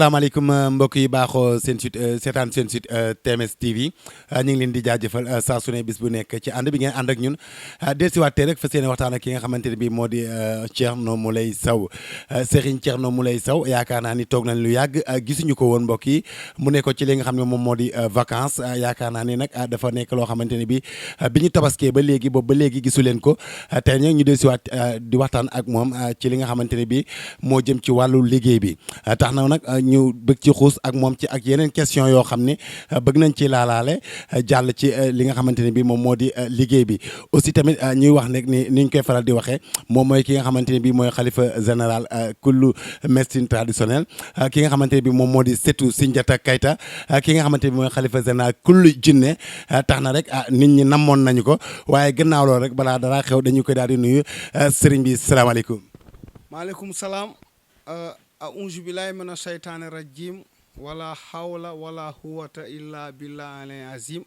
salaamaaleykum mbokk yi baaxoo seen site seetaan seen site TMS TV ñu ngi leen di jaajëfal saa su ne bis bu nekk ci ànd bi ngeen ànd ak ñun dellusiwaat tey rek fas yéene waxtaan ak ki nga xamante ne bii moo di Thierno Mouleye Sow Serigne Thierno Mouleye Sow yaakaar naa ni toog nañ lu yàgg gisuñu ko woon mbokk yi mu nekkoon ci li nga xam ne moom moo di vacances yaakaar naa ni nag dafa nekk loo xamante ne bii bi ñu tabaskee ba léegi boobu ba léegi gisu leen ko tey nag ñu dellusiwaat di waxtaan ak moom ci li nga xamante ne bii moo jëm ci wàllu liggéey bi tax na nag. ñu bëgg ci xuus ak moom ci ak yeneen question yoo xam ne bëgg nañ ci laalaale jàll ci li nga xamante ne bi moom moo di liggéey bi aussi tamit ñuy wax nag ni ñu koy faral di waxee moom mooy ki nga xamante ne bi mooy xalifa général kullu médecine traditionnelle ki nga xamante ne bi moom moo di Seetu Sunjata Keita ki nga xamante ne bi mooy xalifa général kullu jinne tax na rek nit ñi namoon nañu ko waaye gannaaw loolu rek balaa dara xew dañu koy daal di nuyu sëriñ bi salaamaaleykum. maaleykum salaam. auzu billahi mina shaytaani rajim wala hawla wala huwata illa billah alay azim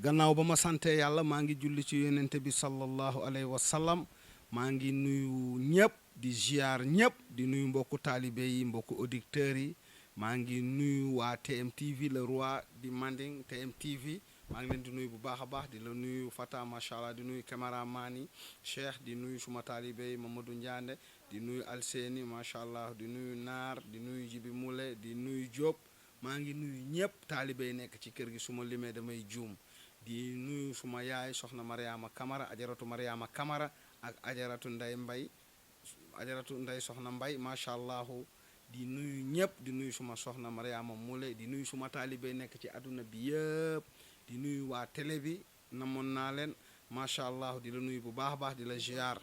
gannaaw ba ma sante yàlla maa ngi julli ci yonente bi sallallahu alayhi wa sallam maa ngi nuyu ñëpp di ziar ñëpp di nuyu mbokku taalibe yi mbokku auditeurs yi maa ngi nuyu waa TMTV le roi di Manding TMTV maa ngi leen di nuyu bu baax a baax di la nuyu Fata macha allah di nuyu cameraman yi Cheikh di nuyu suma taalibe yi Mamadou Ndiande di nuyu Alseeni macha allah di nuyu Naar di nuyu Jibi Mule di nuyu Diop maa ngi nuyu ñëpp taalibe yi nekk ci kër gi suma limee damay juum di nuyu suma yaay soxna Mariama Kamara ajaratu Mariama Kamara ak ajaratu Nday Mbay ajaratu Nday soxna Mbay macha allah di nuyu ñëpp di nuyu suma soxna Mariama Mule di nuyu suma taalibe yi nekk ci àdduna bi yëpp di nuyu waa télé bi namoon naa leen macha allah di la nuyu bu baax a baax di la ziar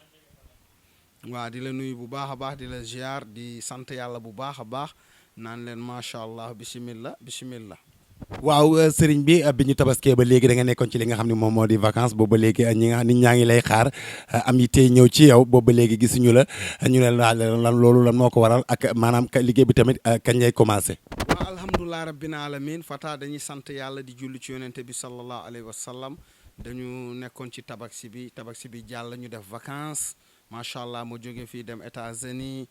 waaw di la nuyu bu baax a baax di la ziar di sant yàlla bu baax a baax naan leen macha allah bisimilah bisimilah. waaw sëriñ bi bi ñu tabaskee ba léegi da nga nekkoon ci li nga xam ne moom moo di vacances boobu ba léegi nit ñaa ngi lay xaar am yi tey ñëw ci yow boobu ba léegi gisuñu la ñu ne lan loolu lan moo ko waral ak maanaam liggéey bi tamit kañ lay commencé. waaw alhamdulilah rabbil alamin Fata dañuy sant yàlla di julli ci yonente bi sallallahu alayhi wa sallam dañu nekkoon ci tabaski bi jàll ñu def vacances. macha allah ma jóge fii dem États-Unis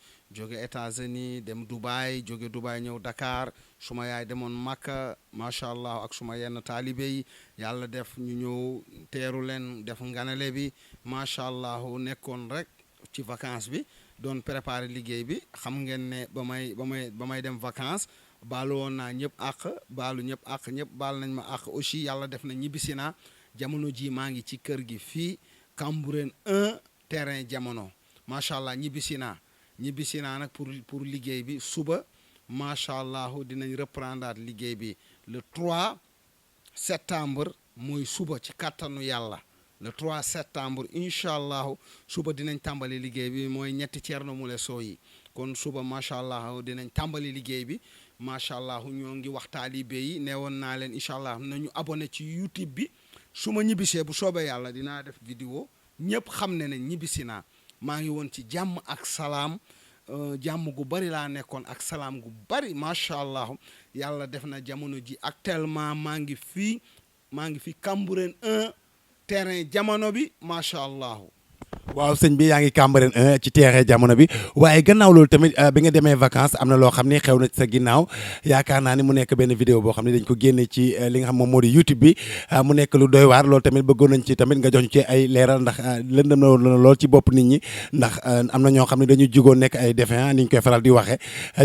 dem Dubaï jóge Dubaï ñëw Dakar suma yaay demoon Makka macha allah ak suma yenn taalibe yi yàlla def ñu ñëw teeru leen def nganale bi macha allah nekkoon rek ci vacances bi doon préparer liggéey bi xam ngeen ne ba may dem vacances baalu woon naa ñëpp ñëpp baal nañ ma àq aussi yàlla def na ñibbisi naa jamono ji maa ngi ci kër gi fii Cambérène 1 terrain jamono macha allah ñibbisi naa nag pour liggéey bi suba macha allah dinañ reprendre liggéey bi le 3 septembre mooy suba ci kàttanu yàlla le 3 septembre incha allah suba dinañ tàmbali liggéey bi mooy ñetti Thierno Mouleye Sow yi kon suba macha allah dinañ tàmbali liggéey bi macha allah ñoo ngi wax taalibe yi ne woon naa leen incha allah nañu abonné ci YouTube bi su ma ñibbisee bu soobee yàlla dinaa def vidéo ñëpp xam ne ñibbisi naa maa ngi woon ci jàmm ak salaam jàmm gu bari laa nekkoon ak salaam gu bari macha allah yàlla def na jamono ji actuellement maa ngi fi Cambérène 1 terrain jamono bi macha allah. waaw sëñ bi yaa ngi Cambérène 1 ci terrain jamono bi waaye gannaaw loolu tamit bi nga demee vacances am na loo xam ne xew na ci sa ginnaaw yaakaar naa ni mu nekk benn vidéo boo xam ne dañ ko génne ci li nga xam moom moo di YouTube bi mu nekk lu doy waar loolu tamit bëggoon nañ ci tamit nga jox ñu ci ay leeral ndax lëndëm na lool ci bopp nit ñi ndax am na ñoo xam ne dañu jugoon nekk ay défaillant ni ñu koy faral di waxee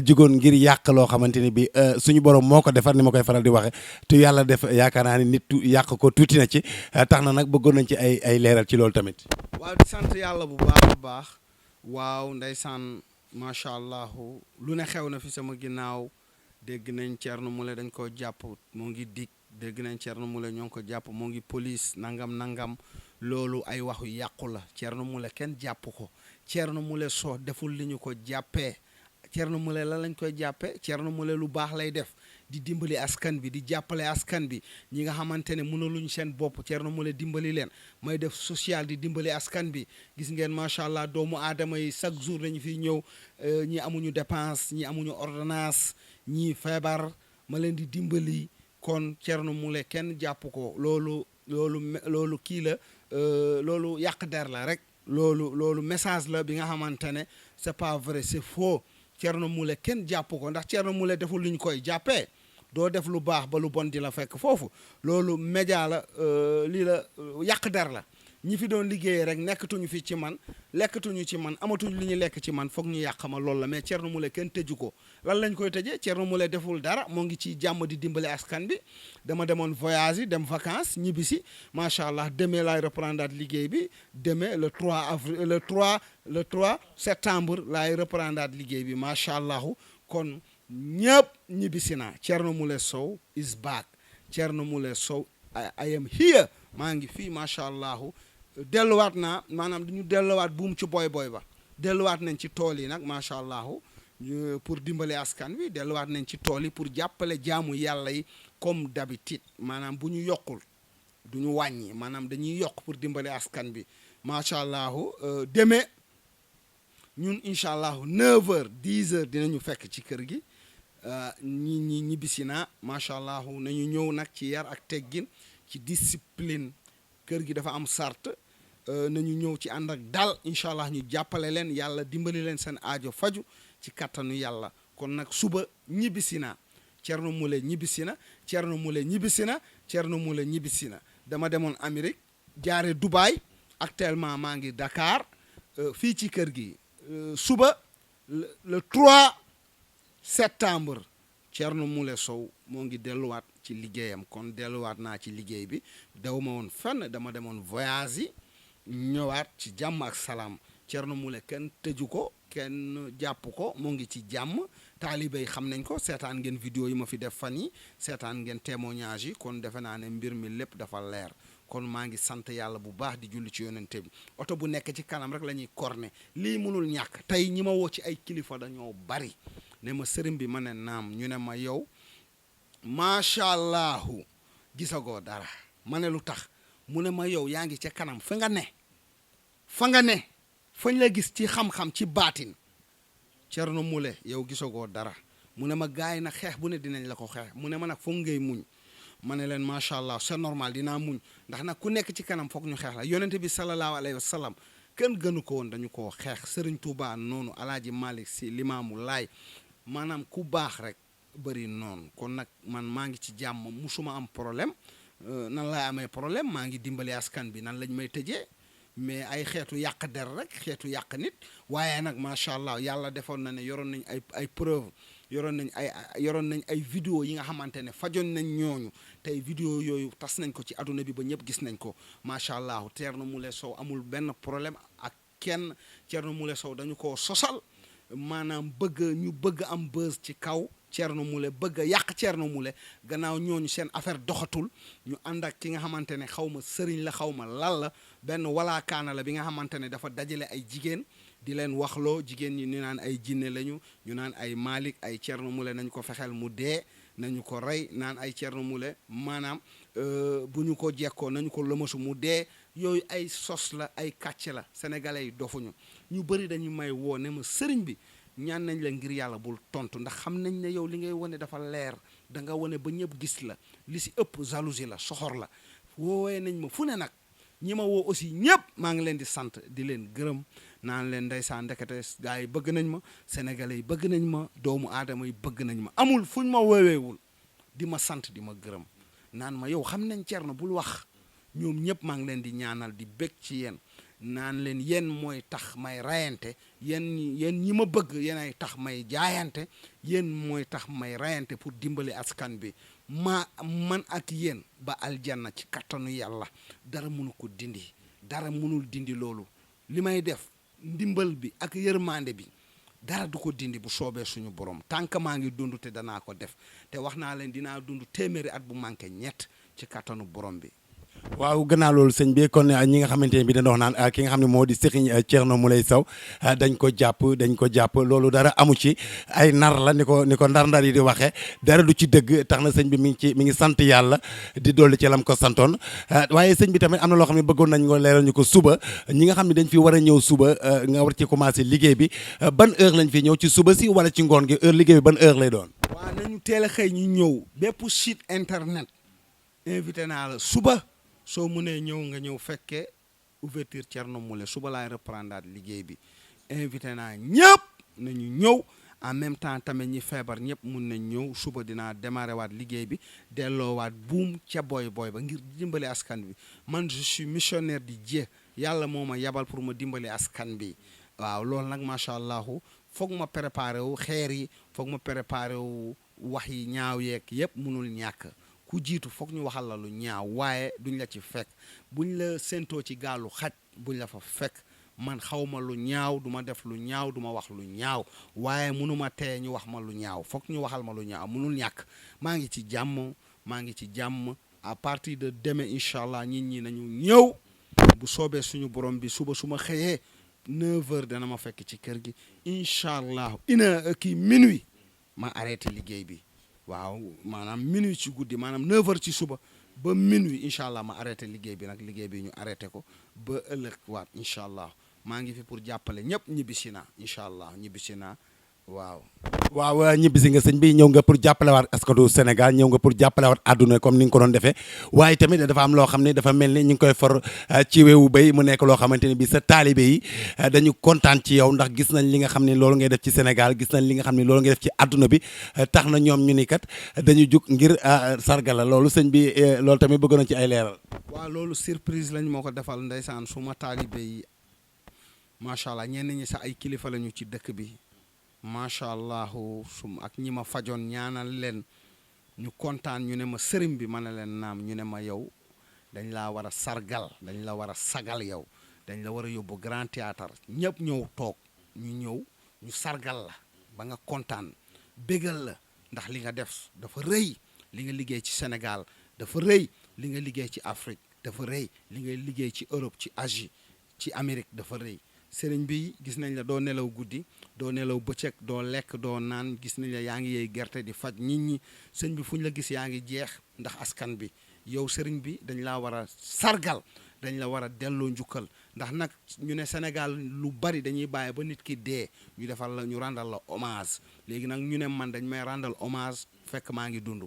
jugoon ngir yàq loo xamante ni bi suñu borom moo ko defar ni ma koy faral di waxee te yàlla def yaakaar naa ni nit yàq ko tuuti na ci tax na nag bëggoon nañ ci ay leeral ci loolu tamit. waaw di sant yàlla bu baax a baax waaw ndeysaan macha allah lu ne xew na fi sama ginnaaw dégg nañ Thierno Mouleye dañ ko jàpp moo ngi dig dégg nañ Thierno Mouleye ñoo ngi ko jàpp moo ngi police nangam loolu ay waxu yàqu la Thierno Mouleye kenn jàpp ko Thierno Mouleye Sow deful li ñu ko jàppee Thierno Mouleye la lañ koy jàppee Thierno Mouleye lu baax lay def di dimbali askan bi di jàppale askan bi ñi nga xamante ne mënaluñ seen bopp Thierno Mouleye dimbali leen may def social di dimbali askan bi gis ngeen macha allah doomu aadama yi chaque jour dañu fiy ñëw ñi amuñu dépense ñi amuñu ordonnance ñi feebar ma leen di dimbali kon Thierno Mouleye kenn jàpp ko loolu kii la loolu yàq der la rek loolu message la bi nga xamante ne c'est pas vrai c'est faux Thierno Moule kenn jàpp ko ndax Thierno Moule deful lu ñu koy jàppee doo def lu baax ba lu bon di la fekk foofu loolu média la lii la yàq der la ñi fi doon liggéeyee rek nekkatuñu fi ci man lekkatuñu ci man amatuñu li ñu lekk ci man foog ñu yàq ma loolu la mais Thierno Moule kenn tëju ko lan lañ koy tëjee Thierno Moule deful dara moo ngi ci jàmm di dimbale askan bi dama demoon voyage yi dem vacances ñibbisi macha allah demain laay reprendre liggéey bi demain le 3 septembre laay reprendre liggéey bi macha allah kon ñëpp ñibbisi naa Thierno Moule Sow is back Thierno Moule Sow I am here maa ngi fii macha allah delluwaat naa maanaam dañu delluwaat buum ci boy ba delluwaat nañ ci tool yi nag macha allah pour dimbale askan wi delluwaat nañ ci tool yi pour jàppale jaamu yàlla yi comme d'habitude maanaam bu ñu yokkul du ñu wàññi maanaam dañuy yokk pour dimbale askan bi macha allah demee ñun incha allah 9h 10h dinañu fekk ci kër gi ñi ñibbisi naa macha allah nañu ñëw nag ci yar ak teggin ci discipline kër gi dafa am sart nañu ñëw ci ànd ak dal incha allah ñu jàppale leen yàlla dimbali leen seen aajo faju ci kattanu yàlla kon nag suba ñibbisi naa Thierno Moule ñibbisi na Thierno Moule ñibbisi na Thierno Moule ñibbisi na dama demoon Amérique jaare Dubaï actuellement maa ngi Dakar fii ci kër gi suba le 3 septembre Thierno Moule Sow moo ngi delluwaat ci liggéeyam kon delluwaat naa ci liggéey bi daw ma woon fenn dama demoon voyage yi ñëwaat ci jàmm ak salaam Thierno Moule kenn tëju ko kenn jàpp ko moo ngi ci jàmm taalibe yi xam nañ ko seetaan ngeen vidéo yi ma fi def fan yi seetaan ngeen témoignage yi kon defe naa ne mbir mi lépp dafa leer kon maa ngi sant yàlla bu baax di julli ci yonente bi oto bu nekk ci kanam rek la ñuy corné lii mënul ñàkk tey ñi ma woo ci ay kilifa dañoo bari ne ma sëriñ bi ma ne naam ñu ne ma yow macha allahu gisagoo dara ma ne lu tax mu ne ma yow yaa ngi ca kanam fa nga ne fañ la gis ci xam-xam ci baatin Thierno Moule yow gisagoo dara mu ne ma gaay na xeex bu ne dinañ la ko xeex mu ne ma nag foog ngay muñ ma ne leen macha allah c'est normal dinaa muñ ndax nag ku nekk ci kanam foog ñu xeex la yonente bi sallallahu alayhi wa sallam kenn gënu ko woon dañu koo xeex Serigne Touba noonu Alaaji Malick Si Limaamu Laay maanaam ku baax rek bëri noonu kon nag man maa ngi ci jàmm musuma am problème nan laay amee problème maa ngi dimbali askan bi nan lañ may tëjee mais ay xeetu yàq der rek xeetu yàq nit waaye nag macha allah yàlla defoon na ne yoroon nañ ay preuve yoroon nañ ay vidéo yi nga xamante ne fajoon nañ ñooñu tey vidéo yooyu tas nañ ko ci adduna bi ba ñëpp gis nañ ko macha allah Thierno Moule Sow amul benn problème ak kenn Thierno Moule Sow dañu koo sosal maanaam ñu bëgg am buzz ci kaw Thierno Moule bëgg a yàq Thierno Moule gannaaw ñooñu seen affaire doxatul ñu ànd ak ki nga xamante ne xaw ma sëriñ la xaw ma lal la benn walaakaana la bi nga xamante ne dafa dajale ay jigéen di leen waxloo jigéen ñi ñu naan ay jinne lañu ñu naan ay Malick ay Thierno Moule nañu ko fexeel mu dee nañu ko rey naan ay Thierno Moule maanaam bu ñu ko jekkoo nañu ko lëmasu mu dee yooyu ay sos la ay kàcc la sénégalais yi dofuñu ñu bëri dañu may woo ne ma sëriñ bi ñaan nañ la ngir yàlla bul tontu ndax xam nañ ne yow li ngay wane dafa leer da nga wane ba ñëpp gis la li si ëpp jalousie la soxor la woowee nañ ma fu ne nag ñi ma woo aussi ñëpp maa ngi leen di sant di leen gërëm naan leen ndeysaan ndekete gars yi bëgg nañ ma sénégalais yi bëgg nañ ma doomu aadama yi bëgg nañ ma amul fuñ ma wooweewul di ma sant di ma gërëm naan ma yow xam nañ Thierno bul wax ñoom ñëpp maa ngi leen di ñaanal di bég ci yéen naan leen yéen mooy tax may rayante yéen ñi ma bëgg yéen ay tax may jaayante yéen mooy tax may rayante pour dimbali askan bi man ak yéen ba aljanna ci kattanu yàlla dara mënu ko dindi dara mënul dindi loolu li may def ndimbal bi ak yërmande bi dara du ko dindi bu soobee suñu borom tànk maa ngi dund te danaa ko def te wax naa leen dinaa dund téeméeri at bu manqué ñett ci kattanu borom bi. waaw gannaaw loolu sëñ bi kon ñi nga xamante ne bi dañu wax naan ki nga xam ne moo di Serigne Thierno Moule Sow dañ ko jàpp loolu dara amu ci ay nar la ni ko ndar-ndar yi di waxee dara du ci dëgg tax na sëñ bi mi ngi sant yàlla di dolli ci lam ko santoon waaye sëñ bi tamit am na loo xam ne bëggoon nañ ko leeral ñu ko suba ñi nga xam ne dañ fi war a ñëw suba nga war ci commencé liggéey bi ban heure lañ fi ñëw ci suba si wala ci ngoon gi heure liggéey bi ban heure lay doon. waaw nañu teel a xëy ñu ñëw bépp site internet invité naa la suba. soo mënee ñëw nga ñëw fekkee ouverture Thierno Moule suba laay reprendre liggéey bi invité naa ñëpp nañu ñëw en même temps tamit ñi feebar ñëpp mun nañ ñëw suba dinaa démarrer waat liggéey bi delloowaat buum ca boy ba ngir dimbali askan bi man je suis missionnaire di Dieu yàlla moo ma yabal pour ma dimbali askan bi waaw loolu nag macha allah foog ma préparé wu xeer yi foog ma préparé wu wax yi ñaaw yeeg yëpp munul ñàkk ku jiitu foog ñu waxal la lu ñaaw waaye duñ la ci fekk buñ la séentoo ci gaalu xaj buñ la fa fekk man xawma lu ñaaw du ma def lu ñaaw du ma wax lu ñaaw waaye munuma tee ñu wax ma lu ñaaw foog ñu waxal ma lu ñaaw munul ñàkk maa ngi ci jàmm à partir de demain incha allah nit ñi nañu ñëw bu soobee suñu borom bi suba su ma xëyee 9h dana ma fekk ci kër gi incha allah minuit ma arrêté liggéey bi waaw maanaam minuit ci guddi maanaam 9h ci suba ba minuit incha allah ma arrêté liggéey bi nag liggéey bi ñu arrêté ko ba ëllëg waat incha allah maa ngi fi pour jàppale ñëpp ñibbisi naa incha allah ñibbisi naa waaw. waaw ñibbisi nga sëñ bi ñëw nga pour jàppalewaat askanu Sénégal ñëw nga pour jàppalewaat àdduna comme ni nga ko doon defee waaye tamit dafa am loo xam ne dafa mel ni ñu ngi koy for ci weewu béy mu nekk loo xamante ne bi sa taalibe yi dañu kontaan ci yow ndax gis nañ li nga xam ne loolu ngay def ci Sénégal gis nañ li nga xam ne loolu ngay def ci àdduna bi tax na ñoom ñu ni kat dañu jug ngir sargal la loolu sëñ bi loolu tamit bëggoon nañ ci ay leeral. waaw loolu surprise lañ moo ko defal ndeysaan suma taalibe yi macha allah ñenn ñi sax ay kilifa lañu ci dëkk bi. macha allah ak ñi ma fajoon ñaanal leen ñu kontaan ñu ne ma sëriñ bi ma ne leen naam ñu ne ma yow dañ laa war a sargal dañ la war a sagal yow dañ la war a yóbbu grand théâtre ñëpp ñëw toog ñu sargal la ba nga kontaan bégal la ndax li nga def dafa rëy li nga liggéey ci Sénégal dafa rëy li nga liggéey ci Afrique dafa rëy li nga liggéey ci Europe ci Asie ci Amérique dafa rëy sëriñ bi gis nañ la doo nelaw guddi doo nelaw bëccëg doo lekk doo naan gis nañ la yaa ngi yey gerte di faj nit ñi sëñ bi fu ñu la gis yaa ngi jeex ndax askan bi yow sëriñ bi dañ laa war a sargal dañ la war a delloo njukkal ndax nag ñu ne Sénégal lu bari dañuy bàyyi ba nit ki dee ñu defal la ñu randal la hommage léegi nag ñu ne man dañ may randal hommage fekk maa ngi dund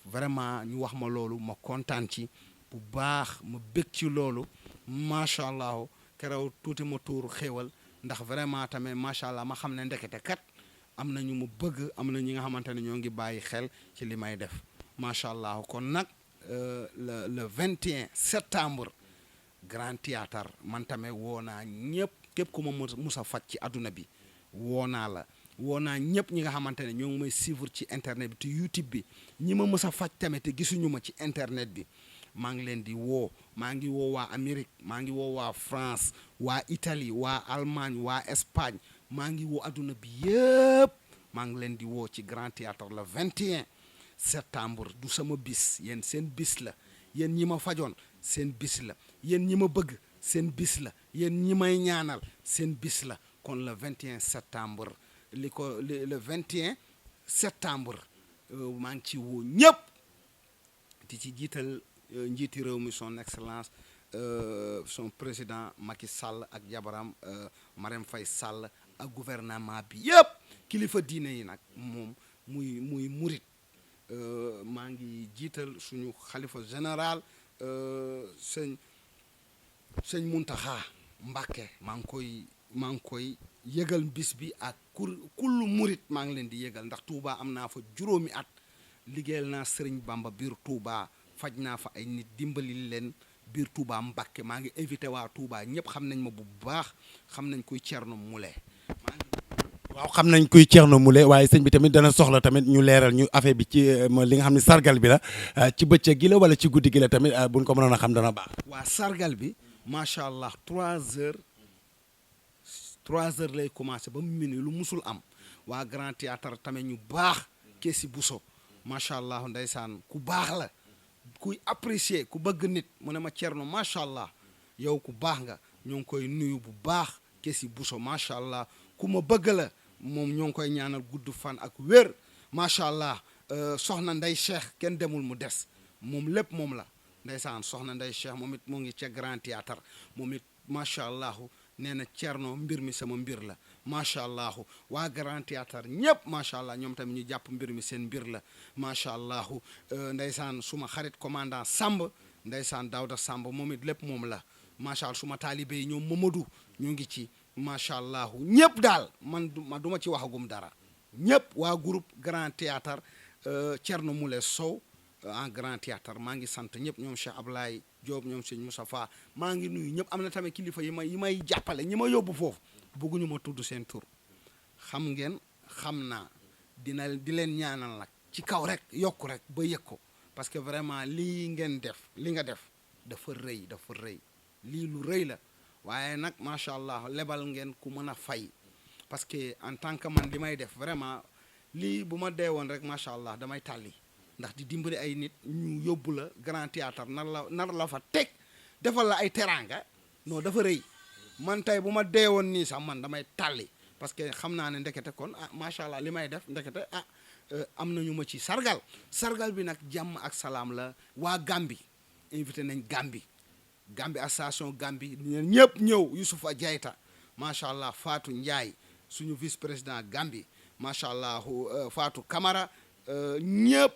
vraiment ñu wax ma loolu ma kontaan ci bu baax ma bég ci loolu macha allah. kerew tuuti ma tuuru xéewal ndax vraiment tamit macha allah ma xam ne ndekete kat am na ñu mu bëgg am na ñi nga xamante ne ñoo ngi bàyyi xel ci li may def macha allah kon nag le 21 septembre Grand Théâtre man tamit woo naa ñëpp képp ku ma mus a faj ci adduna bi woo naa la woo naa ñëpp ñi nga xamante ne ñoo ngi may suivre ci internet bi te YouTube bi ñi ma mus a faj tamit te gisuñu ma ci internet bi maa ngi leen di woo maa ngi woo waa Amérique maa ngi woo waa France waa Italie waa Allemagne waa Espagne maa ngi woo adduna bi yëpp maa ngi leen di woo ci Grand Théâtre le 21 septembre du sama bis yéen seen bis la yéen ñi ma fajoon seen bis la yéen ñi ma bëgg seen bis la yéen ñi may ñaanal seen bis la kon le 21 septembre le 21 septembre maa ngi ci woo ñëpp di ci jiital njiiti réew mi son excellence son président Macky Sall ak jabaram Marème Faye Sall ak gouvernement bi yëpp kilifa diine yi nag moom muy murit maa ngi jiital suñu xalifa général sëñ Muntaxa Mbàkke maa ngi koy yëgal bis bi ak kullu murit maa ngi leen di yëgal ndax Touba am naa fa juróomi at liggéeyal naa Sëriñ Bamba biir Touba faj naa fa ay nit dimbali leen biir Touba Mbàkke maa ngi invité waa Touba ñëpp xam nañ ma bu baax xam nañ kuy Thierno Moule waaw xam nañ kuy Thierno Moule waaye sëñ bi tamit dana soxla tamit ñu leeral ñu affaire bi ci li nga xam ne sargal bi la ci bëccëg gi la wala ci guddi gi la tamit buñ ko mënoon a xam dana baax. waa sargal bi macha allah 3 heures lay commencé ba minuit lu musul am waa Grand Théâtre tamit ñu baax keesi buso macha allah ndeysaan ku baax la kuy apprécier ku bëgg nit mu ne ma Thierno macha allah yow ku baax nga ñoo ngi koy nuyu bu baax keesi buso macha allah ku ma bëgg la moom ñoo ngi koy ñaanal gudd fan ak wér macha allah soxna Ndey Cheikh kenn demul mu des moom lépp moom la ndeysaan soxna Ndey Cheikh moom it moo ngi ca Grand Théâtre moom it macha allah nee na Thierno mbir mi sama mbir la macha allah waa Grand Théâtre ñëpp macha allah ñoom tamit ñu jàpp mbir mi seen mbir la macha allah ndeysaan suma xarit commandant Samb ndeysaan Daouda Samb moom it lépp moom la macha allah suma taalibe yi ñoom Mamadou ñu ngi ci macha allah ñëpp daal man du ma ci waxagum dara ñëpp waa groupe Grand Théâtre Thierno Moule Sow en Grand Théâtre maa ngi sant ñëpp ñoom Cheikh Ablaye Diop ñoom sëñ Moustapha maa ngi nuyu ñëpp am na tamit kilifa yi may jàppale ñi ma yóbbu foofu bëgguñu ma tudd seen tur xam ngeen xam naa di leen ñaanal nag ci kaw rek yokku rek ba yëg ko parce que vraiment lii ngeen def li nga def dafa rëy lii lu rëy la waaye nag macha allah lebal ngeen ku mën a fay parce que en tant que man li may def vraiment lii bu ma dee woon rek macha allah damay tàlli ndax di dimbali ay nit ñu yóbbu la Grand Théâtre nar la fa teg defal la ay teraanga non dafa rëy man tey bu ma dee woon nii sax man damay tàlli parce que xam naa ne ndekete kon macha allah li may def ndekete am nañu ma ci sargal bi nag jàmm ak salaam la waa Gambi invité nañ Gambi association Gambi ñëpp ñëw Youssoufa Diayta macha allah Fatou Ndiaye suñu vice président Gambi macha allah Fatou Camara ñëpp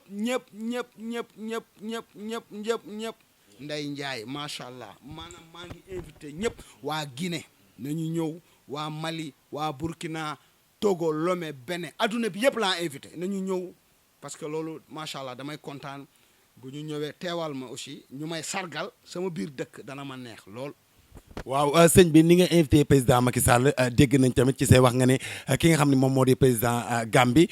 Ndey Ndiaye macha allah maanaam maa ngi invité ñëpp waa Guinée nañu ñëw waa Mali waa Burkina Togo Lomé Bénin adduna bi yëpp laa invité nañu ñëw parce que loolu macha allah damay kontaan bu ñu ñëwee teewal ma aussi ñu may sargal sama biir dëkk dana ma neex lool. waaw sëñ bi ni nga invité président Macky Sall dégg nañ tamit ci say wax nga ne ki nga xam ne moom moo di président Gambie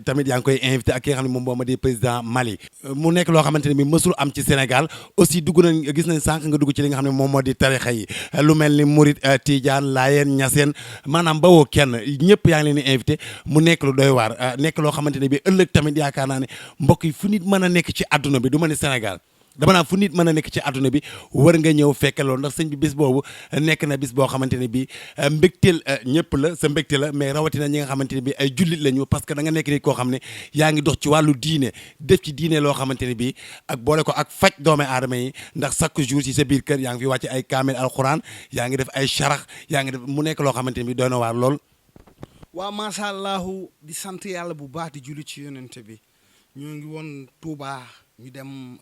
tamit yaa ngi koy invité ak ki nga xam ne moom moo di président Mali mu nekk loo xamante ne bi mësul am ci Sénégal aussi dugg nañ gis nañ sànq nga dugg ci li nga xam ne moom moo di tarixa yi lu mel ni Mouride Tidiane Laayeen Ñaseen maanaam bawoo kenn ñëpp yaa ngi leen di invité mu nekk lu doy waar nekk loo xamante ne bi ëllëg tamit yaakaar naa ne mbokk yi fu nit mën a nekk ci àdduna bi du ma ne Sénégal dama naa fu nit mën a nekk ci àdduna bi war nga ñëw fekke loolu ndax sëñ bi bis boobu nekk na bis boo xamante ne bi mbégteel ñëpp la sa mbégte la mais rawatina ñi nga xamante ne bi ay jullit lañu parce que da nga nekk nit koo xam ne yaa ngi dox ci wàllu diine def ci diine loo xamante ne bi ak boole ko ak faj doomu aadama yi ndax chaque jour ci sa biir kër yaa ngi fi wàcc ay kaamil alxuraan yaa ngi def ay charax yaa ngi def mu nekk loo xamante ne bi doy na waar lool. waaw macha allah di sant yàlla bu baax di julli ci yonente bi ñoo ngi woon Touba. ñu dem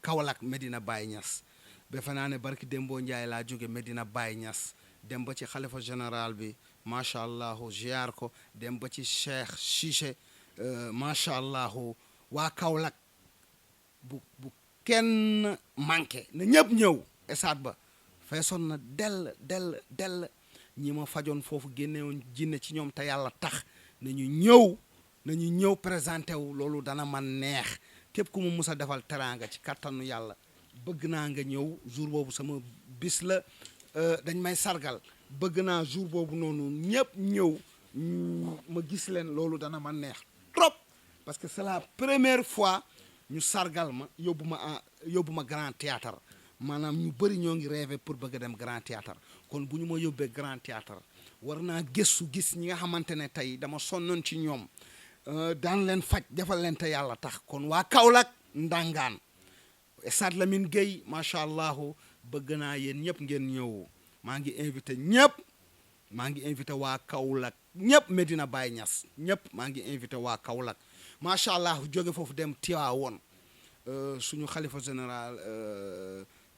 Kaolack Medina Baye Niass defe naa ne barki Dembo Ndiaye laa jóge Medina Baye Niass dem ba ci xalifa général bi macha allah ziar ko dem ba ci Cheikh Cissé macha allah waa Kaolack bu kenn manqué na ñëpp ñëw esaat ba feesoon na dell ñi ma fajoon foofu génnewoon jinne ci ñoom te yàlla tax nañu ñëw présenté wu loolu dana man neex képp ku mu mus a defal teraanga ci kattanu yàlla bëgg naa nga ñëw jour boobu sama bis la dañ may sargal bëgg naa jour boobu noonu ñëpp ñëw ma gis leen loolu dana ma neex trop parce que c'est la première fois ñu sargal ma yóbbu ma Grand Théâtre maanaam ñu bëri ñoo ngi rêvé pour bëgg a dem Grand Théâtre kon bu ñu ma yóbbee Grand Théâtre war naa gëstu gis ñi nga xamante ne tey dama sonnoon ci ñoom daan leen faj defal leen te yàlla tax kon waa Kaolack Ndangaan Stade Lamine Gueye macha allah bëgg naa yéen ñëpp ngeen ñëw maa ngi invité waa Kaolack ñëpp Medina Baye Niass ñëpp maa ngi invité waa Kaolack macha allah jóge foofu dem Tiwaawoon suñu xalifa général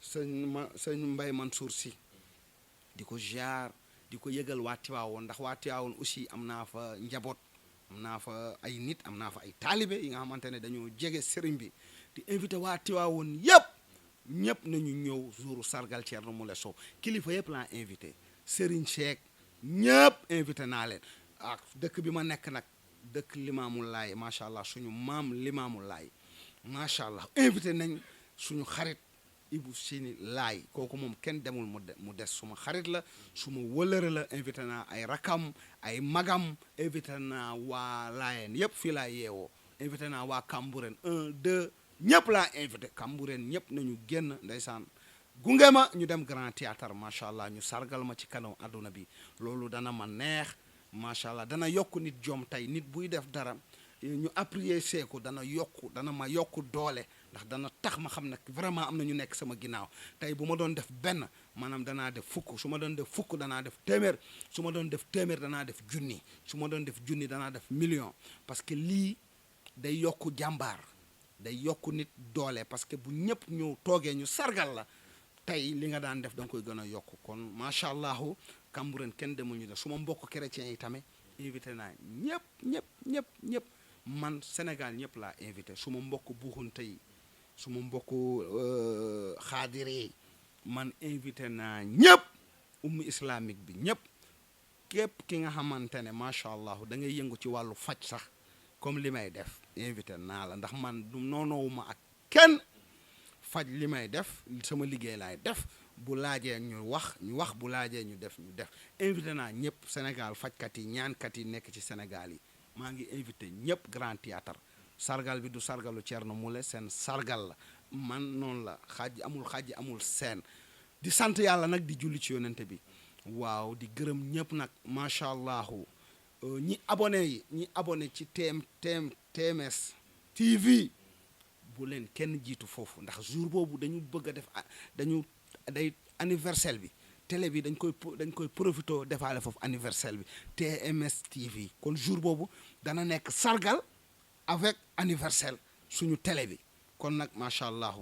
sëñ Mbaye Mansour Sy di ko ziar di ko yëgal waa Tiwaawoon ndax waa Tiwaawoon aussi am naa fa njaboot. am naa fa ay nit am naa fa ay taalibe yi nga xamante ne dañoo jege sëriñ bi di invité waa Tiwaawoon ñëpp nañu ñëw jouru sargal Thierno Moule Sow kilifa yëpp laa invité sëriñ Cheikh ñëpp invité naa leen ak dëkk bi ma nekk nag dëkk Limaamu Laay macha allah suñu maam Limaamu Laay macha allah invité nañ suñu xarit Ibou Sini Laay kooku moom kenn demul mu des suma xarit la suma wëlëre la invité naa ay rakam ay magam invité naa waa Laayeen yëpp fii laa yeewoo invité naa waa Kambureen 1 2 ñëpp laa invité Kambureen ñëpp nañu génn ndeysaan gunge ma ñu dem Grand Théâtre macha allah ñu sargal ma ci kanam àdduna bi loolu dana ma neex macha allah dana yokk nit jom tey nit buy def dara ñu apprécier ko dana ma yokk doole ndax dana tax ma xam ne vraiment am na ñu nekk sama ginnaaw tey bu ma doon def benn maanaam danaa def fukk su ma doon def fukk danaa def téeméer su ma doon def téeméer danaa def junni su ma doon def junni danaa def million parce que lii day yokk jàmbaar day yokk nit doole parce que bu ñëpp ñëw toogee ñu sargal la tey li nga daan def da nga koy gën a yokk kon macha allah Kambureen kenn demul ñu def su ma mbokk chrétiens yi tamit invité naa ñëpp man Sénégal ñëpp laa invité su ma mbokk buuxunte yi su ma mbokk xaadir yi man invité naa ñëpp ummu islamique bi ñëpp képp ki nga xamante ne macha allah da ngay yëngu ci wàllu faj sax comme li may def invité naa la ndax man du noonoowuma ak kenn faj li may def sama liggéey laay def bu laajee ñu wax bu laajee ñu def invité naa ñëpp Sénégal fajkat yi ñaankat yi nekk ci Sénégal yi maa ngi invité ñëpp Grand Théâtre sargal bi du sargalu Thierno Moule Sène sargal la man noonu la xaaj amul seen di sant yàlla nag di julli ci yonente bi waaw di gërëm ñëpp nag macha allah ñi abonné ci TMS TV bu leen kenn jiitu foofu ndax jour boobu dañu bëgg a def day anniversaire bi télé bi dañ koy profité defaale foofu anniversaire bi TMS TV kon jour boobu dana nekk sargal avec anniversaire suñu télé bi kon nag macha allah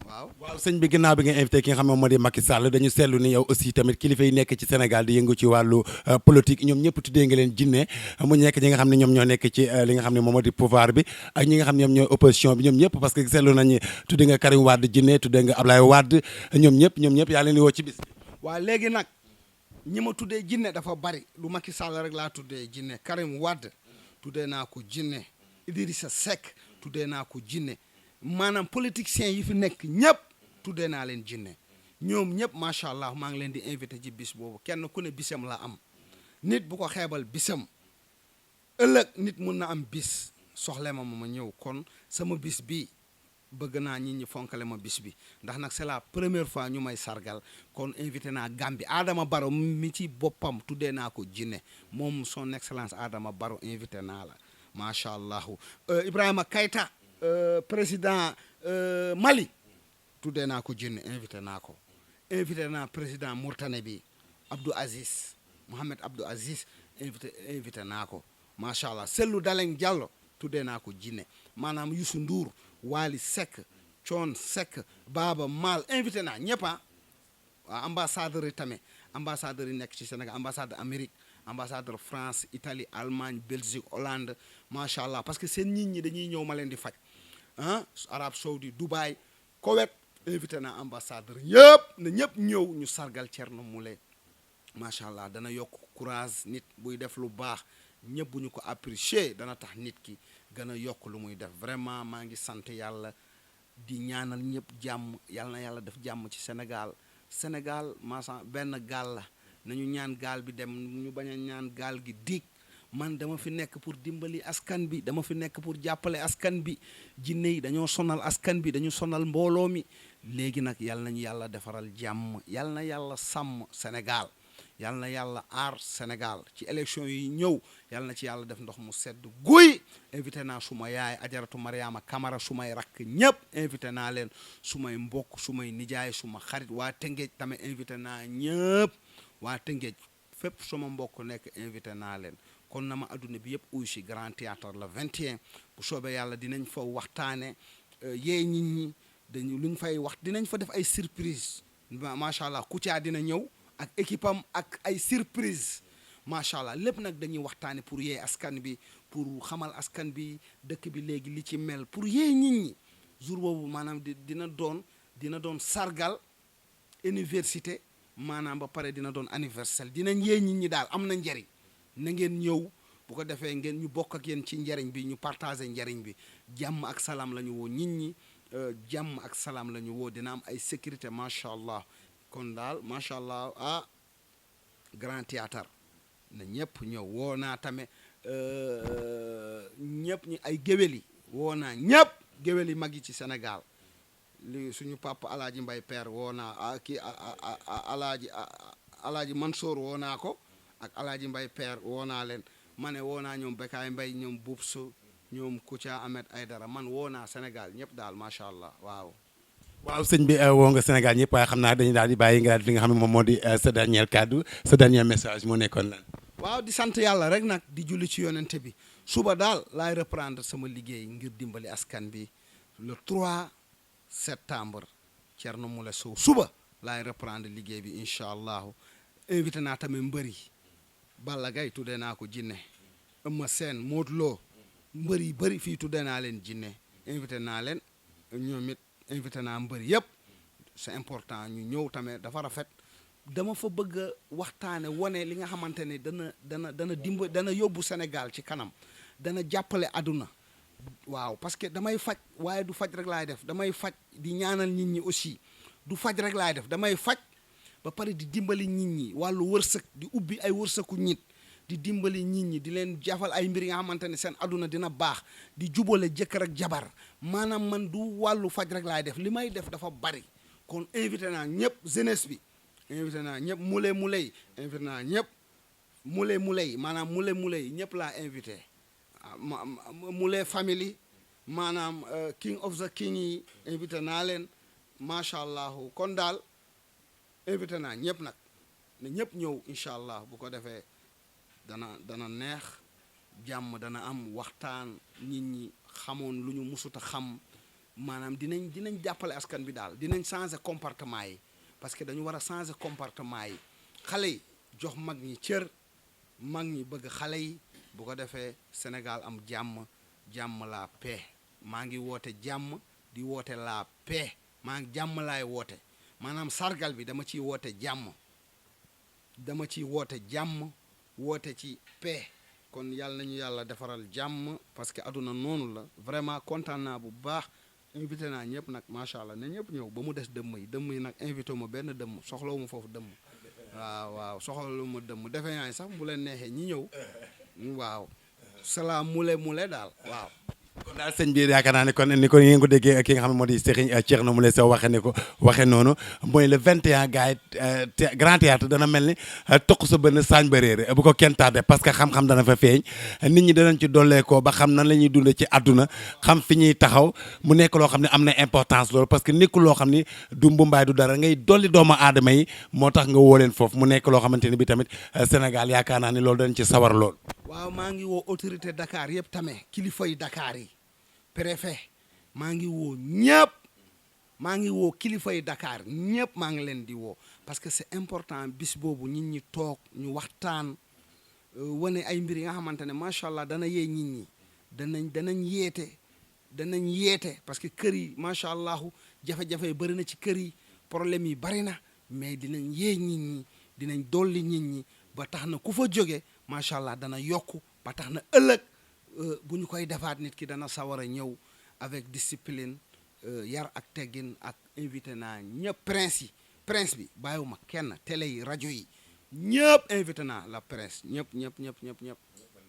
waaw sëñ bi ginnaaw bi nga invité ki nga xam ne moo di Macky Sall dañu seetlu ni yow aussi tamit kilifa yi nekk ci Sénégal di yëngu ci wàllu politique ñoom ñëpp tuddee nga leen jinne mu nekk ñi nga xam ne ñoom ñoo nekk ci li nga xam ne moom moo di pouvoir bi ak ñi nga xam ne ñoom ñooy opposition bi ñoom ñëpp parce que seetlu nañu tuddee nga Karim Wade jinne tuddee nga Ablaye Wade ñoom ñëpp yaa leen di woo ci bis bi. waaw léegi nag ñi ma tuddee jinne dafa bari lu Macky Sall rek laa tuddee jinne Karim Wade tuddee naa ko jinne Idrissa Seck tuddee naa ko jinne maanaam politiciens yi fi nekk ñëpp tuddee naa leen jinne ñoom ñëpp macha allah maa ngi leen di invité ci bis boobu kenn ku ne bisam la am nit bu ko xeebal bisam ëllëg nit mun na am bis soxle ma ñëw kon sama bis bi bëgg naa nit ñi fonkale ma bis bi ndax nag c'est la première fois ñu may sargal kon invité naa Gambie Adama Barrow mi ci boppam tuddee naa ko jinne moom son excellence Adama Barrow invité naa la macha allah Ibrahima Keïta président Mali tuddee naa ko jinne invité naa président Mauritanie bi Mohamed Abdou Aziz invité naa ko macha allah Cellou Dalein Diallo tuddee naa ko jinne maanaam Youssou Ndour Wali Seck Thione Seck Baaba Maal invité naa ñëpp waaw ambassadeur yi tamit ambassadeur yi nekk ci Sénégal ambassade Amérique ambassadeur France Italie Allemagne Belgique Hollande macha allah parce que seen nit ñi dañuy ñëw ma leen di faj Arabie Saoudi Dubaï Koweït invité naa ambassadeur yëpp na ñëpp ñëw ñu sargal Thierno Moule macha allah dana yokk courage nit buy def lu baax ñëpp bu ñu ko apprécier dana tax nit ki gën a yokk lu muy def vraiment maa ngi sant yàlla di ñaanal ñëpp jàmm yàlla na yàlla def jàmm ci Sénégal macha benn gaal la nañu ñaan gaal bi dem ñu bañ a ñaan gaal gi diig man dama fi nekk pour dimbali askan bi dama fi nekk pour jàppale askan bi jinne yi dañoo sonal askan bi dañu sonal mbooloo mi léegi nag yàlla nañu yàlla defaral jàmm yàlla na yàlla sàmm Sénégal yàlla na yàlla aar Sénégal ci élection yi ñëw yàlla na ci yàlla def ndox mu sedd guy invité naa suma yaay ajaratu Mariama Kamara sumay rakk ñëpp invité naa leen sumay mbokk sumay nijaay suma xarit waa Tëngéej tamit invité naa ñëpp waa Tëngéej fépp suma mbokk nekk invité naa leen kon na ma adduna bi yëpp uy si Grand Théâtre le 21 bu soobee yàlla dinañ fa waxtaane yee nit ñi dañu luñ fay wax dinañ fa def ay surprise macha allah Kouthia dina ñëw ak équipe am ak ay surprise macha allah lépp nag dañuy waxtaane pour yee askan bi pour xamal askan bi dëkk bi léegi li ci mel pour yee nit ñi jour boobu maanaam dina doon sargal université maanaam ba pare dina doon anniversaire dinañ yee nit ñi daal am na njariñ na ngeen ñëw bu ko defee ngeen ñu bokk ak yéen ci njariñ bi ñu partager njariñ bi jàmm ak salaam la ñu woo nit ñi jàmm ak salaam la ñu woo dina am ay sécurité macha allah kon daal macha allah Grand Théâtre na ñëpp ñëw woo naa tamit ñëpp ñi ay géwél yi woo naa ñëpp géwél yi mag yi ci Sénégal li suñu papa alaaji Mbay Père woo naa kii alaaji Mansour woo naa ko ak alaaji Mbay Père woo naa leen ma ne woo naa ñoom Bekaay Mbay ñoom Boubsou ñoom Kouthia Ahmed Aïdara man woo naa Sénégal ñëpp daal macha allah waaw sëñ bi woo nga Sénégal ñëpp waaye xam naa dañuy daal di bàyyi nga daal di li nga xam ne moom moo di sa dernier kaddu sa dernier message moo nekkoon lan. waaw di sant yàlla rek nag di julli ci yonente bi suba daal laay reprendre sama liggéey ngir dimbali askan bi le 3 septembre Thierno Moule Sow suba laay reprendre liggéey bi incha allahu invité naa tamit mbëri Balla Gaye tuddee naa ko jinne Eumeu Sène Modou Lo mbër yi bëri fii tuddee naa leen jinne invité naa leen ñoom it invité naa mbër yëpp c'est important ñu ñëw tamit dafa rafet dama fa bëgg a waxtaane wane li nga xamante ne dana yóbbu Sénégal ci kanam dana jàppale àdduna waaw parce que damay faj waaye du faj rek laay def damay faj di ñaanal nit ñi aussi du faj rek laay def damay faj ba pare di dimbali nit ñi wàllu wërsëg di ubbi ay wërsëgu nit di dimbali nit ñi di leen jafal ay mbir yi nga xamante ne seen àdduna dina baax di jubale jëkkër ak jabar maanaam man du wàllu faj rek laay def li may def dafa bari kon invité naa ñëpp jeunesse bi invité naa ñëpp muley invité naa ñëpp muley maanaam muley ñëpp laa invité muley family maanaam king of the king yi invité naa leen macha allah kon daal invité naa ñëpp nag ne ñëpp ñëw incha allah bu ko defee dana neex jàmm dana am waxtaan nit ñi xamoon lu ñu musuta xam maanaam dinañ jàppale askan bi daal dinañ changer comportement yi parce que dañu war a changer comportement yi xale yi jox mag ñi cër mag ñi bëgg xale yi bu ko defee Sénégal am jàmm la paix maa ngi woote jàmm di woote la paix maa ngi jàmm laay woote maanaam sargal bi dama ciy woote jàmm woote ci paix kon yàlla nañu yàlla defaral jàmm parce que aduna noonu la vraiment kontaan naa bu baax invité naa ñëpp nag macha allah ne ñëpp ñëw ba mu des dëmm yi nag invité ma benn dëmm soxlawu ma foofu dëmm waaw soxlawu ma dëmm defe naa sax bu leen neexee ñi ñëw waaw salaam mule daal waaw. kon daal sëñ bi yaakaar naa ne kon ni ko ngeen ko déggee ki nga xam ne moo di Serigne Thierno Moule Sow waxee noonu mooy le 21 gars yi grand théâtre dana mel ni toq sa benn saañ ba réer bu ko kenn tardé parce que xam-xam dana fa feeñ nit ñi danañ ci dolleekoo ba xam nan la ñuy dundee ci àdduna xam fi ñuy taxaw mu nekk loo xam ne am na importance loolu parce que nekkul loo xam ni du mbumbaay du dara ngay dolli doomu aadama yi moo tax nga woo leen foofu mu nekk loo xamante ni bi tamit Sénégal yaakaar naa ni loolu dañ ci sawar lool. waaw maa ngi woo autorité Dakar yëpp tamit kilifa yi Dakar yi préfet maa ngi woo ñëpp maa ngi woo kilifa yi Dakar ñëpp maa ngi leen di woo parce que c'est important bis boobu nit ñi toog ñu waxtaan wane ay mbir yi nga xamante ne macha allah dana yee nit ñi danañ yeete parce que kër yi macha allah jafe-jafe yi bëri na ci kër yi problème yi bëri na mais dinañ yee nit ñi dinañ dolli nit ñi ba tax na ku fa jóge macha allah dana yokku ba tax na ëllëg bu ñu koy defaat nit ki dana sawar a ñëw avec discipline yar ak teggin ak invité naa ñëpp prince bi bàyyiwuma kenn télé yi rajo yi ñëpp invité naa la presse ñëpp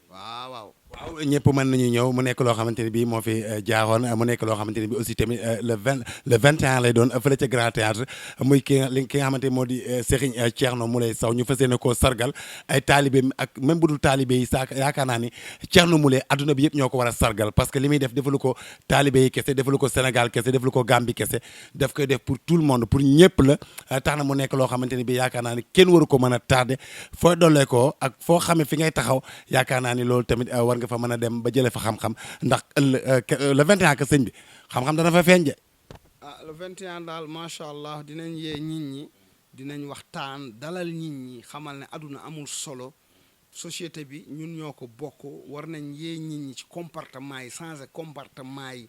waaw ñëpp mën nañu ñëw mu nekk loo xamante ne bii moo fi jaaroon mu nekk loo xamante ne bii aussi tamit le 21 lay doon fële ca Grand Théâtre muy ki nga xamante ne moo di Serigne Thierno Moule Sow ñu fas yéene koo sargal ay taalibe ak même bu dul taalibe yi saa yaakaar naa ni Thierno Moule adduna bi yëpp ñoo ko war a sargal parce que li muy def defalu ko taalibe yi kese defalu ko Sénégal kese defalu ko Gambie kese daf koy def pour tout le monde pour ñëpp la tax na mu nekk loo xamante ne bii yaakaar naa ni kenn waru ko mën a tardé foo dollee ko ak foo xamee fi ngay taxaw yaakaar naa ni loolu tamit war nga fa mën a dem ba jëlee fa xam-xam ndax le 21 que sëñ bi xam-xam dana fa feeñ de. Le 21 daal macha allah dinañ yee nit ñi dinañ waxtaan dalal nit ñi xamal ne aduna amul solo société bi ñun ñoo ko bokk war nañ yee nit ñi ci comportement yi changer comportement yi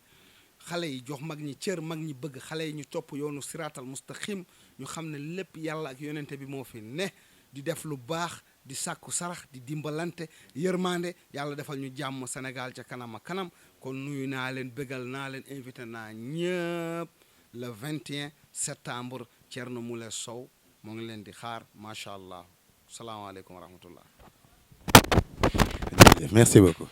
xale yi jox mag ñi cër mag ñi bëgg xale yi ñu topp yoonu siraatal mustaqim ñu xam ne lépp yàlla ak yonente bi moo fi ne di def lu baax di sàkku sarax di dimbalante yërmande yàlla defal ñu jàmm Sénégal ca kanam a kanam kon nuyu naa leen bégal naa leen invité naa ñëpp le 21 septembre Thierno Moule Sow moo ngi leen di xaar macha allah salaamaaleykum wa rahmatullah. Merci beaucoup.